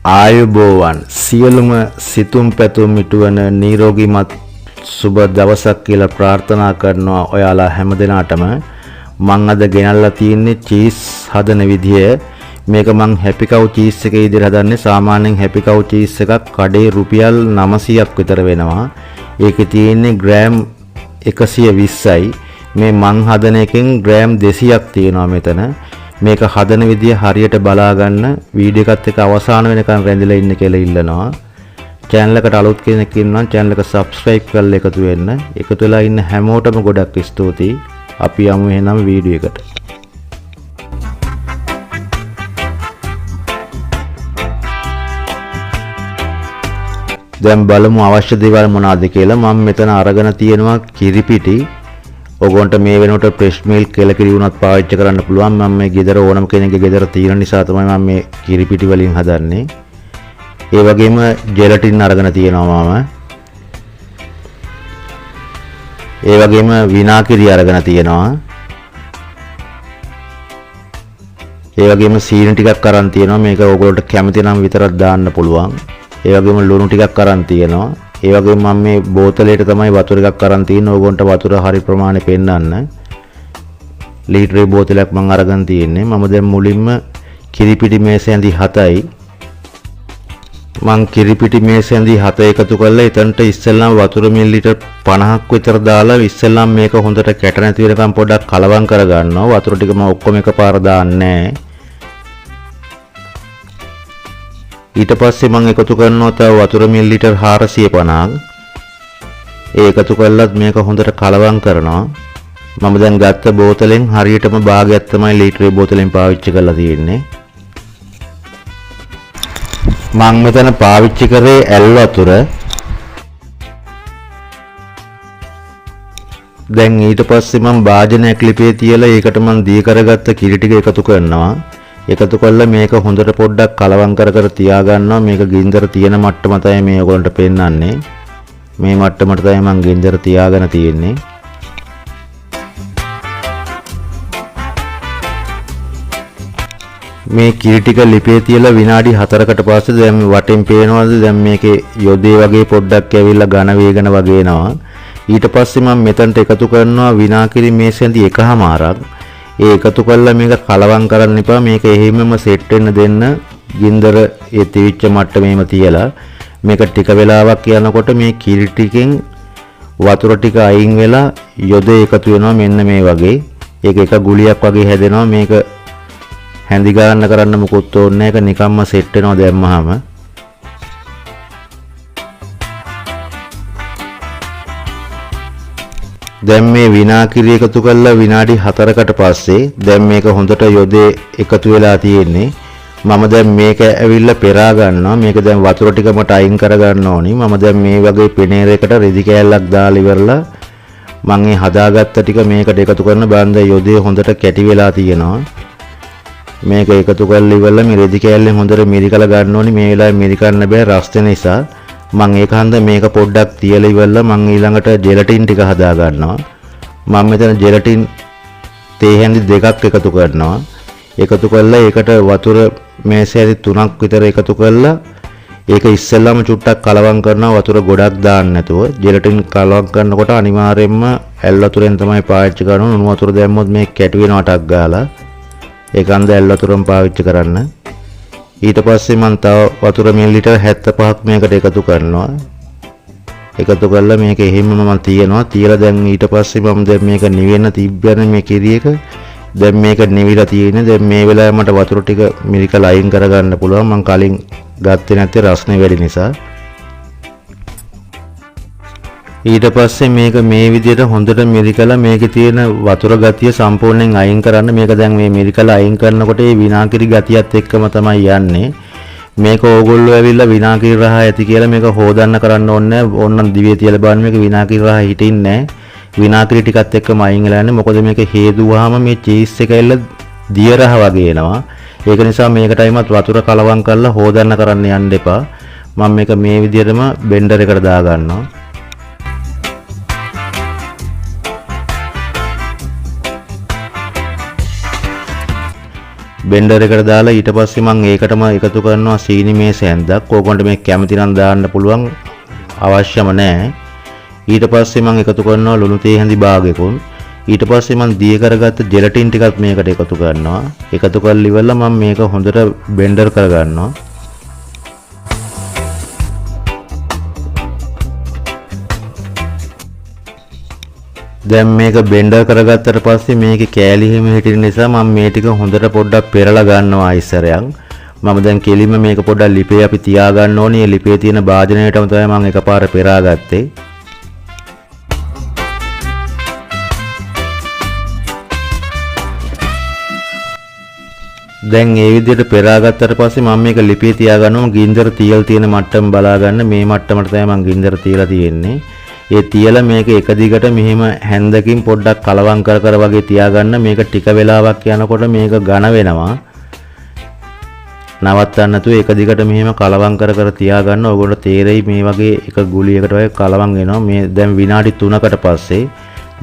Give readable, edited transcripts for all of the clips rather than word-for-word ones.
ආයුබෝවන් සියලුම සිතුම් පැතුම් මිටුවන නිරෝගීමත් සුබ දවසක් කියලා ප්‍රාර්ථනා කරනවා ඔයාලා හැමදෙනාටම. මං අද ගෙනල්ලා තියෙන්නේ චීස් හදන විදිය. මේක මං හැපි කව් චීස් එකේ ඉදිරිය හදන්නේ. සාමාන්‍යයෙන් හැපි කව් චීස් එකක් කඩේ රුපියල් 900ක් විතර වෙනවා. ඒකේ තියෙන්නේ ග්‍රෑම් 120යි. මේ මං හදන එකෙන් ග්‍රෑම් 200ක් තියෙනවා මෙතන. මේක හදන විදිය හරියට බලා ගන්න වීඩියෝ එකත් එක්ක අවසාන වෙනකන් රැඳිලා ඉන්න කියලා ඉල්ලනවා. channel එකට අලුත් කෙනෙක් ඉන්නවා නම් channel එක subscribe කරලා එකතු වෙන්න. එකතු වෙලා ඉන්න හැමෝටම ගොඩක් ස්තුතියි. අපි යමු එහෙනම් වීඩියෝ එකට. දැන් බලමු අවශ්‍ය දේවල් මොනවද කියලා. මම මෙතන අරගෙන තියෙනවා කිරිපිටි. ඔගොන්ට මේ වෙනකොට fresh milk කියලා කිරි වුණත් පාවිච්චි කරන්න පුළුවන්. මම මේ ගෙදර ඕනම කෙනෙක්ගේ ගෙදර තියෙන නිසා තමයි මම මේ කිරිපිටි වලින් හදන්නේ. ඒ වගේම ජෙලටින් අරගෙන තියෙනවා මම. ඒ වගේම විනාකිරි අරගෙන තියෙනවා. ඒ වගේම සීනි ටිකක් අරන් තියෙනවා. මේක ඔයගොල්ලන්ට කැමති නම් විතරක් දාන්න පුළුවන්. ඒ වගේම ලුණු ටිකක් අරන් තියෙනවා. ඒ වගේම මම මේ බෝතලයට තමයි වතුර එකක් අරන් තියෙන්නේ. ඕගොන්ට වතුර හරි ප්‍රමාණය පෙන්නන්න. ලීටරේ බෝතලයක් මම අරගෙන තියෙන්නේ. මම දැන් මුලින්ම කිරිපිටි මේස ඇඳි 7යි. මම කිරිපිටි මේස ඇඳි 7 එකතු කරලා එතනට ඉස්සෙල්ලාම වතුර මිලිලීටර් 50ක් විතර දාලා ඉස්සෙල්ලාම මේක හොඳට කැට නැති වෙනකම් පොඩ්ඩක් කලවම් කරගන්නවා. වතුර ටික මම ඔක්කොම එකපාර දාන්නේ නැහැ. ඊට පස්සේ මම එකතු කරනවා තව වතුර මිලිලීටර් 450ක්. ඒ එකතු කළාත් මේක හොඳට කලවම් කරනවා. මම දැන් ගත්ත බෝතලෙන් හරියටම භාගයක් තමයි ලීටරේ බෝතලෙන් පාවිච්චි කරලා තියෙන්නේ. මම මෙතන පාවිච්චි කරේ ඇල් වතුර. දැන් ඊට පස්සේ මම භාජනයක් ලිපේ තියලා ඒකට මම දී කරගත්ත කිරි ටික එකතු කරනවා. එකතු කරලා මේක හොඳට පොඩ්ඩක් කලවම් කර කර තියා ගන්නවා. මේක ගින්දර තියෙන මට්ටම තමයි මේ ඔයගොල්ලන්ට පෙන්නන්නේ. මේ මට්ටමට තමයි මම ගින්දර තියාගෙන තියෙන්නේ. මේ කිරි ටික ලිපේ තියලා විනාඩි 4කට පස්සේ දැන් වටෙන් පේනවාද දැන් මේකේ යොදේ වගේ පොඩ්ඩක් ඇවිල්ලා ඝන වේගන වගේ එනවා. ඊට පස්සේ මම මෙතනට එකතු කරනවා විනාකිරි මේසෙන්දි එකහමාරක්. ඒ එකතු කරලා මේක කලවම් කරන්න එපා. මේක එහෙමම සෙට් වෙන්න දෙන්න. ගින්දර ඒ තිවිච්ච මට්ටමේම තියලා මේක ටික වෙලාවක් යනකොට මේ කිරි ටිකෙන් වතුර ටික අයින් වෙලා යොදේ එකතු වෙනවා මෙන්න මේ වගේ. ඒක එක ගුලියක් වගේ හැදෙනවා. මේක හැඳි ගන්න කරන්න මොකුත් ඕනේ නැහැ. ඒක නිකම්ම සෙට් වෙනවා දැම්මහම. දැන් මේ විනාකිරි එකතු කරලා විනාඩි 4කට පස්සේ දැන් මේක හොඳට යොදේ එකතු වෙලා තියෙන්නේ. මම දැන් මේක ඇවිල්ලා පෙරා ගන්නවා. මේක දැන් වතුර ටික මට අයින් කර ගන්න ඕනි. මම දැන් මේ වගේ පෙනේරයකට රෙදි කෑල්ලක් දාලා ඉවරලා මම මේ හදාගත්ත ටික මේකට එකතු කරන බාන්ද යොදේ හොඳට කැටි වෙලා තියෙනවා. මේක එකතු කරලා ඉවරලා මේ රෙදි කෑල්ලෙන් හොඳට මිරිකලා ගන්න ඕනි. මේ වෙලාවේ මිරිකන්න බෑ රස් වෙන නිසා. මම ඒක හන්ද මේක පොඩ්ඩක් තියලා ඉවරලා මම ඊළඟට ජෙලටින් ටික හදා ගන්නවා. මම මෙතන ජෙලටින් තේ හැඳි දෙකක් එකතු කරනවා. එකතු කරලා ඒකට වතුර මේසෙදි 3ක් විතර එකතු කරලා ඒක ඉස්සෙල්ලාම චුට්ටක් කලවම් කරනවා වතුර ගොඩක් දාන්න නැතුව. ජෙලටින් කලවම් කරනකොට අනිවාර්යයෙන්ම ඇල් වතුරෙන් තමයි පාවිච්චි කරන්න. උණු වතුර දැම්මොත් මේක කැටි වෙනවා ටක් ගාලා. ඒක හන්ද ඇල් වතුරම පාවිච්චි කරන්න. ඊට පස්සේ මම තව වතුර මිලිලීටර් 75ක් මේකට එකතු කරනවා. එකතු කරලා මේක එහෙමම මම තියනවා. තියලා දැන් ඊට පස්සේ මම දැන් මේක නිවෙන්න තිබ්බනේ මේ කිරි එක. දැන් මේක නිවිලා තියෙන්නේ. දැන් මේ වෙලාවේ මට වතුර ටික මිරිකලා අයින් කරගන්න පුළුවන්. මම කලින් ගත්තේ නැත්තේ රස්නේ වැඩි නිසා. ඊට පස්සේ මේක මේ විදිහට හොඳට මිරිකලා මේකේ තියෙන වතුර ගතිය සම්පූර්ණයෙන් අයින් කරන්න. මේක දැන් මේ මිරිකලා අයින් කරනකොට ඒ විනාකිරි ගතියත් එක්කම තමයි යන්නේ. මේක ඕගොල්ලෝ ඇවිල්ලා විනාකිරි රහ ඇති කියලා මේක හොදන්න කරන්න ඕනේ නැහැ. ඕනනම් දිවේ තියලා බලන්න මේක විනාකිරි රහ හිටින්නේ නැහැ. විනාකිරි ටිකත් එක්කම අයින් වෙලා යන්නේ. මොකද මේක හේදුවාම මේ චීස් එක ඇවිල්ලා දිය රහ වගේ එනවා. ඒක නිසා මේකටයිමත් වතුර කලවම් කරලා හොදන්න කරන්න යන්න එපා. මම මේක මේ විදිහටම බෙන්ඩර් එකට දා ගන්නවා. බෙන්ඩර් එකට දාලා ඊට පස්සේ මම ඒකටම එකතු කරනවා සීනි මේස හැන්දක්. ඕගොල්ලන්ට මේ කැමති නම් දාන්න පුළුවන්, අවශ්‍යම නැහැ. ඊට පස්සේ මම එකතු කරනවා ලුණු තේ හැඳි භාගයකුන්. ඊට පස්සේ මම දිය කරගත්ත ජෙලටින් ටිකත් මේකට එකතු කරනවා. එකතු කරලා ඉවරලා මම මේක හොඳට බෙන්ඩර් කරගන්නවා. දැන් මේක බෙන්ඩර් කරගත්තට පස්සේ මේකේ කෑලි හිම හිටින නිසා මම මේ ටික හොඳට පොඩ්ඩක් පෙරලා ගන්නවා ඉස්සරයක්. මම දැන් කෙලින්ම මේක පොඩ්ඩක් ලිපේ අපි තියා ගන්න ඕනේ. මේ ලිපේ තියෙන භාජනයටම තමයි මම එකපාර පෙරාගත්තේ. දැන් මේ විදිහට පෙරාගත්තට පස්සේ මම මේක ලිපේ තියා ගන්නවා. ගින්දර තියලා තියෙන මට්ටම බලා ගන්න. මේ මට්ටමට තමයි මම ගින්දර තියලා තියෙන්නේ. ඒ තියලා මේක එක දිගට මෙහෙම හැන්දකින් පොඩ්ඩක් කලවම් කර කර වගේ තියාගන්න. මේක ටික වෙලාවක් යනකොට මේක ඝන වෙනවා. නවත්තන්න නැතුව එක දිගට මෙහෙම කලවම් කර කර තියාගන්න. ඔයගොල්ලෝ තේරෙයි මේ වගේ එක ගුලියකට වගේ කලවම් වෙනවා. මේ දැන් විනාඩි 3කට පස්සේ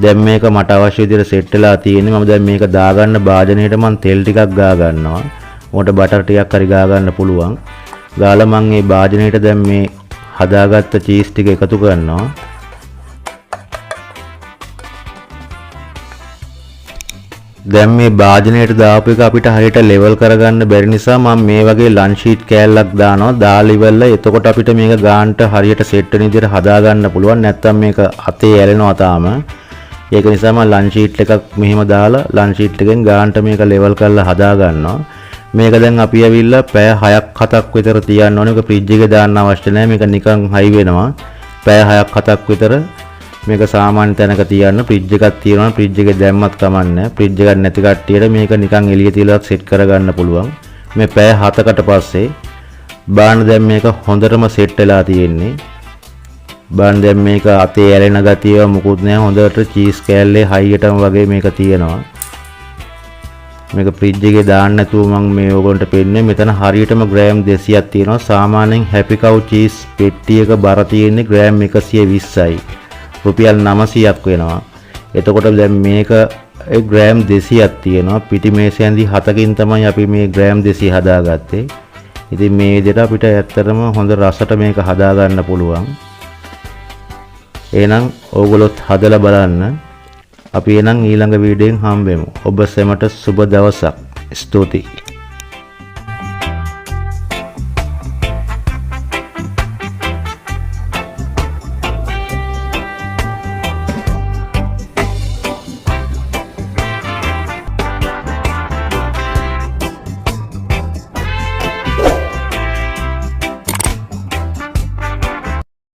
දැන් මේක මට අවශ්‍ය විදිහට සෙට් වෙලා තියෙන්නේ. මම දැන් මේක දාගන්න භාජනයට මම තෙල් ටිකක් ගා ගන්නවා. උකට බටර් ටිකක් හරි ගා ගන්න පුළුවන්. ගාලා මම මේ භාජනයට දැන් මේ හදාගත්ත චීස් ටික එකතු කරනවා. දැන් මේ භාජනයට දාපු එක අපිට හරියට ලෙවල් කරගන්න බැරි නිසා මම මේ වගේ ලන්ච් ෂීට් කෑල්ලක් දානවා. දාලා ඉවරලා එතකොට අපිට මේක ගානට හරියට සෙට් වෙන විදිහට හදා ගන්න පුළුවන්. නැත්තම් මේක අතේ ඇලෙනවා තාම. ඒක නිසා මම ලන්ච් ෂීට් එකක් මෙහෙම දාලා ලන්ච් ෂීට් එකෙන් ගානට මේක ලෙවල් කරලා හදා ගන්නවා. මේක දැන් අපි ඇවිල්ලා පැය 6ක් 7ක් විතර තියන්න ඕනේ. මේක ෆ්‍රිජ් එකේ දාන්න අවශ්‍ය නැහැ. මේක නිකන් හයි වෙනවා. පැය 6ක් 7ක් විතර මේක සාමාන්‍ය තැනක තියන්න. ෆ්‍රිජ් එකක් තියෙනවා. ෆ්‍රිජ් එකේ දැම්මත් කමන්නේ. ෆ්‍රිජ් එකක් නැති කට්ටියට මේක නිකන් එළිය තියලා සෙට් කරගන්න පුළුවන්. මේ පැය 7කට පස්සේ බාන දැන් මේක හොඳටම සෙට් වෙලා තියෙන්නේ. බාන දැන් මේක අතේ ඇලෙන ගතිය මොකුත් නැහැ. හොඳට චීස් කෑල්ලේ හයියටම වගේ මේක තියෙනවා. මේක ෆ්‍රිජ් එකේ දාන්න නැතුව මම මේ ඕගොල්ලන්ට පෙන්නේ. මෙතන හරියටම ග්‍රෑම් 200ක් තියෙනවා. සාමාන්‍යයෙන් හැපි කව් චීස් පෙට්ටියක බර තියෙන්නේ ග්‍රෑම් 120යි. රුපියල් 900ක් වෙනවා. එතකොට දැන් මේක ග්‍රෑම් 200ක් තියෙනවා. පිටි මේස ඇඳි 7කින් තමයි අපි මේ ග්‍රෑම් 200 හදාගත්තේ. ඉතින් මේ විදිහට අපිට ඇත්තටම හොඳ රසට මේක හදා ගන්න පුළුවන්. එහෙනම් ඕගොල්ලොත් හදලා බලන්න. අපි එහෙනම් ඊළඟ වීඩියෝෙන් හම්බෙමු. ඔබ සැමට සුබ දවසක්. ස්තුතියි.